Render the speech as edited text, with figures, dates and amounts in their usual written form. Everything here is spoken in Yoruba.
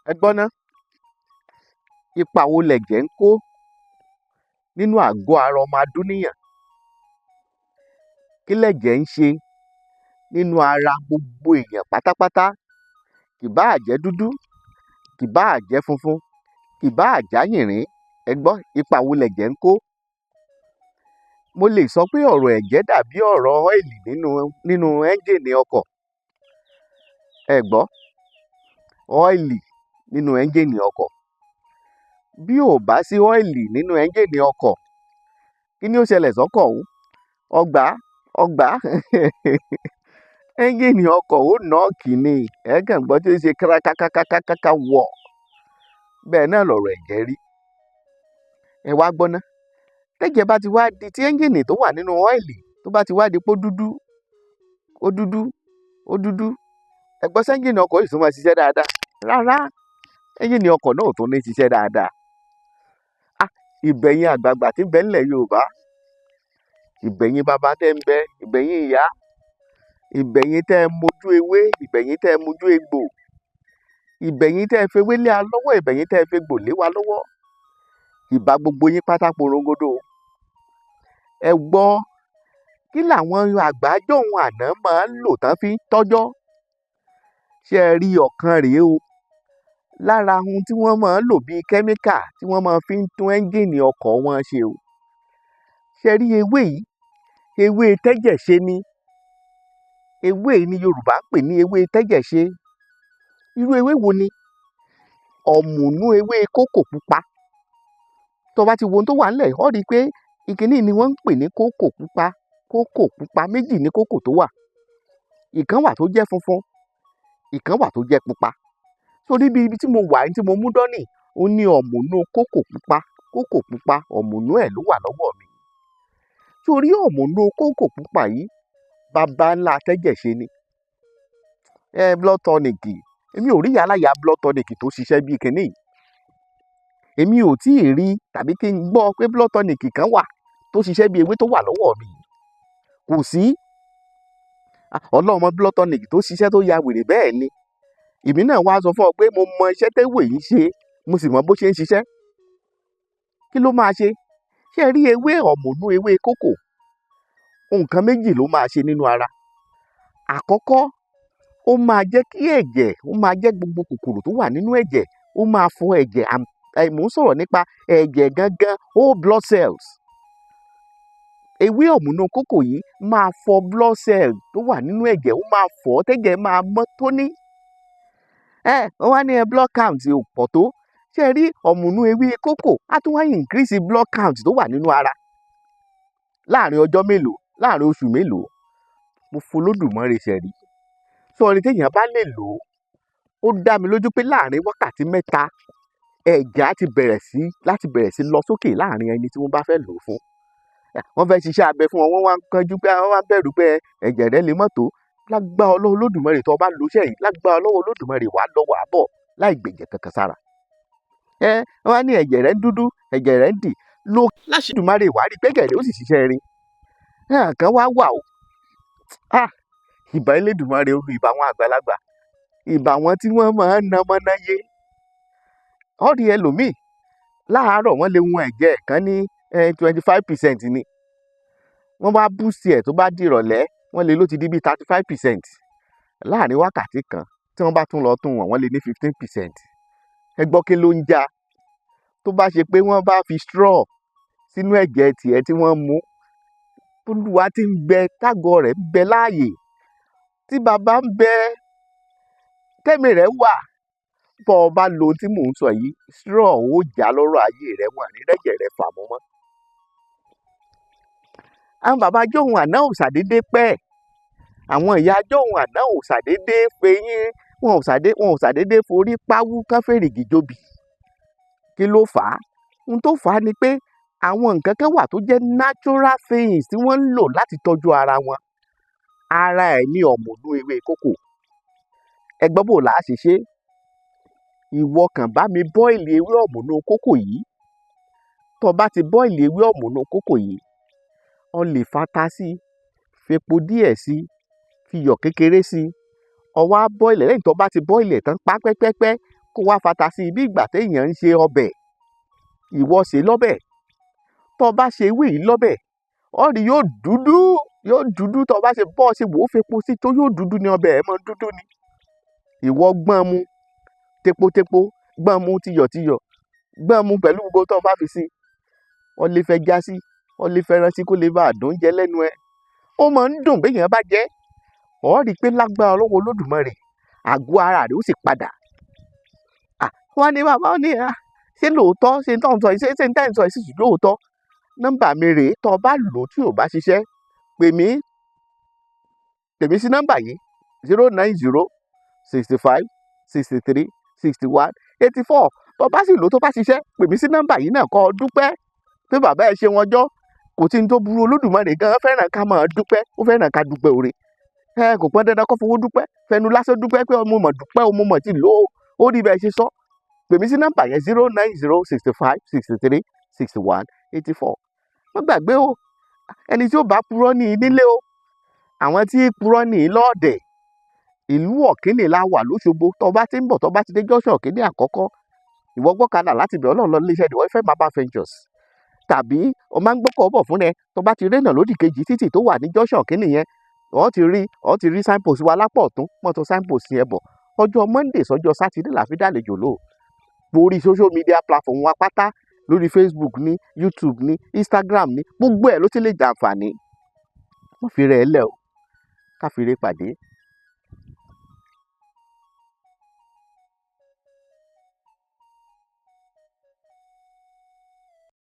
ẹ gbọ́ ná, ipa wo lẹ̀jẹ̀ ń kó nínú àgọ́ ara ọmọ adúníyàn? Kí lẹ̀jẹ̀ ń ṣe nínú ara gbogbo èèyàn pátápátá? Kì báà jẹ́ dúdú, kì báà jẹ́ funfun, kì báà jáyìnrín, ẹ gbọ́ ipa wo lẹ̀jẹ̀ ń kó? Mo lè sọ pé ọ̀rọ̀ ẹ̀jẹ̀ dàbí ọ̀rọ̀ ọ́ìlì nínú ẹ́ńjìnì ọkọ̀. Ẹ gbọ́, ọ́ìlì nínú ẹ́ńjìnì ọkọ̀. Bí ò bá sí ọ́ìlì nínú ẹ́ńjìnì ọkọ̀, kí ni ó ṣẹlẹ̀ sọ́kọ̀ ọ̀hún? ọgbà ẹ́ńjìnì ọkọ̀ ó nọ́ọ̀kì ni, ẹ kàn gbọ́ tí ó ṣe kárakákákákáká wọ̀. Bẹ́ẹ̀ náà lọ̀rọ̀ ẹ̀jẹ̀ rí. Ẹ wá gbọ́ ná, tẹ́jẹ̀ bá ti wá di tí ẹ́ńjìnì tó wà nínú ọ́ìlì tó bá ti wá di pé ó dúdú, ẹ gbọ́ sẹ́ńjìnì ọkọ̀ yìí tún máa ṣiṣẹ́ dáadáa? Rárá, ẹ́ńjìnì ọkọ̀ náà ò tún ní ṣiṣẹ́ dáadáa. Ìbẹ̀yìn àgbààgbà tí ń bẹ nílẹ̀ Yorùbá, ìbẹ̀yìn bàbá tẹ́ ń bẹ, ìbẹ̀yìn ìyá, ìbẹ̀yìn tẹ́ ẹ mojú ewé, ìbẹ̀yìn tẹ́ ẹ mojú egbò, ìbẹ̀yìn tẹ́ ẹ fewé lé wa lọ́wọ́, ìbẹ̀yìn tẹ́ ẹ fegbò lé wa lọ́wọ́, ìbà gbogbo yín pátá porongodo. Ẹ gbọ́, kí làwọn àgbà jọ̀hún àná máa ń lò tán fi ń tọ́jọ́? Ṣé ẹ rí ọ̀kan rèé o lára ohun tí wọ́n máa ń lò bíi kẹ́míkà tí wọ́n máa fi ń tún ẹ́ńjìnì ọkọ̀ wọn ṣe o. Ṣé ẹ rí ewé yìí? Ewé tẹ́jẹ̀ ṣe ni. Ewé yìí ni Yorùbá ń pè ní ewé tẹ́jẹ̀ ṣe. Irú ewé wo ni? Ọ̀mùnú ewé kókò pupa. Tó bá ti wo ohun tó wà nílẹ̀, ó rí i pé ìkíní ni wọ́n ń pè ní kókò pupa. Kókò pupa méjì ní kókò tó wà. Ìkan wà tó jẹ́ funfun, ìkan wà tó jẹ́ pupa. Sórí ibi tí mo wà, tí mo mú dání, ó ní ọ̀mùnú kókò pupa. Kókò pupa, ọ̀mùnú ẹ̀ ló wà lọ́wọ́ mi. Sórí ọ̀mùnú kókò pupa yìí, baba ńlá tẹ́jẹ̀ ṣe ni. Blood tonic, èmi ò rí yàláyà blood tonic tó ṣiṣẹ́ bíi kíní. Èmi ò tí ì rí tàbí kí n gbọ́ pé blood tonic kan wà tó ṣiṣẹ́ bí ewé tó wà lọ́wọ́ mi. Kò sí. Ọlọ́run mọ blood tonic tó ṣiṣẹ́ tó ya wèrè bẹ́ẹ̀ ni. Èmi náà wá sọ fún ọ pé mo mọ iṣẹ́ tẹ́wé yìí ṣe, mo sì mọ bó ṣe ń ṣiṣẹ́. Kí ló máa ṣe? Ṣé ẹ rí ewé ọ̀mùnú ewé kókò? Nǹkan méjì ló máa ṣe nínú ara. Àkọ́kọ́, ó máa jẹ́ kí ẹ̀jẹ̀, ó máa jẹ́ gbogbo kòkòrò tó wà nínú ẹ̀jẹ̀, ó máa fọ ẹ̀jẹ̀. Mò ń sọ̀rọ̀ nípa ẹ̀jẹ̀ gangan, whole blood cells. Ewé ọ̀mùnú kókò yìí máa fọ blood cell tó wà nínú ẹ̀jẹ̀, ó máa fọ tẹ́jẹ̀ máa mọ́ tóní. Wọ́n wá ní blood count ò pọ̀ tó. Ṣé ẹ rí ọ̀mùnú ewé kókò á tún wá increase blood count tó wà nínú ara láàrin ọjọ́ mélòó, láàrin oṣù mélòó. Mo f'Olódùmarè ṣẹ̀rí. Sọ̀rí téèyàn bá lè lò ó, dá mi lójú pé láàrin wákàtí 3 ẹ̀jẹ̀ á ti bẹ̀rẹ̀ sí lọ sókè láàrin ẹni tí wọ́n bá fẹ́ lò ó fún. Wọ́n fẹ́ ṣiṣẹ́ abẹ fún wọn, wọ́n wá ń kánjú pé wọ́n wá ń bẹ̀rù pé ẹ̀jẹ̀ rẹ lè mọ́ tó. Lágbára Ọlọ́run Olódùmarè tó bá lo iṣẹ́ yìí, lágbára Ọlọ́run Olódùmarè wàá lọ wàá bọ̀ láì gbẹ̀jẹ̀ kankan sára. Wọ́n á ní ẹ̀jẹ̀ rẹ ń dúdú, ẹ̀jẹ̀ rẹ ń dì. Lo láṣẹ Olódùmarè wàá rí pẹ́gẹ̀ rẹ ó sì ṣiṣẹ́ rin. Kan wá wà o. Ìbà Elédùmarè olú ìbà àwọn àgbàlagbà. Ìbà wọn tí wọ́n máa ń na mọ́náyé. Ó rí ẹlòmíì láàárọ̀ wọ́n lè wọn ẹ̀jẹ̀ kan ní 25% ni. Wọ́n bá boost ẹ̀ tó bá di ìrọ̀lẹ́, wọ́n lè ló ti di bí 35%. Láàrin wákàtí kan tí wọ́n bá tún lọ tún wọ́n lè ní 15%. Ẹ gbọ́ kí ló ń já? Tó bá ṣe pé wọ́n bá fi straw sínú ẹ̀jẹ̀ tiẹ̀ tí wọ́n mú, Olúwa tí ń bẹ tágọ̀ rẹ̀ ń bẹ láàyè, tí bàbá ń bẹ tẹ́mi rẹ̀ wà, bọ́ ọ bá lo tí mò ń sọ yìí, straw ó já lọ́rọ̀ ayé rẹ̀, wọ́n ní rẹ́jẹ̀ rẹ̀ fà mọ́. Àwọn bàbá jọ̀hún àná ò ṣàdédé pẹ́. Àwọn ìyá jọ̀hún àná ò ṣàdédé feyín, wọn ò ṣàdédé forí páwú kán fèrègì jobi. Kí ló fà á? Ohun tó fà á ni pé àwọn nǹkan kan wà tó jẹ́ natural things tí wọ́n ń lò láti tọ́jú ara wọn. Ara ẹ̀ ní ọ̀mùnú ewé kókò. Ẹ gbọ́ bó là á ṣe ṣe. Ìwọ kàn bá mi bọ́ìlì ewé ọ̀mùnú kókò yìí. Tó bá ti bọ́ìlì ewé ọ̀mùnú kókò yìí, o lè fata sí, fepo díẹ̀ sí, fiyọ̀ kékeré sí. Ó wá bọ́ìlì, lẹ́yìn tó bá ti bọ́ìlì tán pa pẹ́pẹ́pẹ́, kó wá fata sí i bí ìgbà téèyàn ń ṣe ọbẹ̀ ìwọ ṣe lọ́bẹ̀ tó bá ṣe ewé yìí lọ́bẹ̀ ọ̀rì yóò dúdú tó bá ṣe bọ́ ṣe wò ó fepo sí tó yóò dúdú ní ọbẹ̀ ẹ̀ mọ́ dúdú ni ìwọ gbọ́n mu tepotepo gbọ́n mu tiyọ̀tiyọ̀ gbọ́n mu pẹ̀lú gbogbo tó bá fi sí ọ lè fẹ́ já sí ọ lè fẹ́ rántí kó lè bá àdùn jẹ lẹ́nu ẹ ó máa ń dùn béèyàn bá jẹ́ ọ rí i pé lágbára ọlọ́wọ́ Olódùmarè àgọ́ ara rẹ̀ ó sì padà wọ́n ní bàbá ó ní ṣé lóòótọ́ ṣe ń tọ́ ń sọ yìí ṣé ń tẹ́ ń sọ yìí sì lóòótọ́ nọ́mbà mi rèé tó o bá lò tí ò bá ṣiṣẹ́ pè mí sí nọ́mbà yìí 09065636184 tó o bá sì lò tó bá ṣiṣẹ́ pè mí sí nọ́mbà yìí náà kó o dúpẹ́ pé bàbá ẹ ṣe wọn jọ́ kò tí ń tó burú Olódùmarè gan fẹ́ràn ká máa dúpẹ́ ó fẹ́ràn ká dúpẹ́ oore kò pọn dandan kó fowó dúpẹ́ fẹnu lásán dúpẹ́ pé ọmọ mọ̀ dúpẹ́ ọmọ mọ̀ tí lò ó rí bẹ́ẹ̀ ṣe sọ pè mí sí nọ́mbà yẹn 09065636184 wọ́n gbàgbé o ẹni tí ó bá purọ́ ní nílé o àwọn tí purọ́ ní lọ́ọ̀dẹ̀ ìlú ọ̀kínì la wà lóṣogbo tó bá ti ń bọ̀ tó bá ti dé jọ́sọ̀ ọ̀kínì àkọ́kọ́ ìwọ gbọ́kadà láti bẹ̀ ọlọ́run lọ iléeṣẹ́ ìdíwọ́ fẹ́ máa bá Ventures tàbí o máa ń gbọ́kọ̀ bọ̀ fún ẹ tó bá ti rénà lódì kejì títì tó wà ní jọ́sọ̀ ọ̀kínì yẹn ọ ti rí signpost wa lápọ̀ ọ̀tún mọ́tò signpost yẹn bọ̀ ọjọ́ Monday sọ́jọ́ Sátidé la fi dálejò lò lórí social media platform wa pátá lórí Facebook ní YouTube ní Instagram ní gbogbo ẹ̀ ló ti lè jàǹfààní wọ́n fi rẹ̀ ẹ́ lẹ̀ o ká fi rẹ̀ pàdé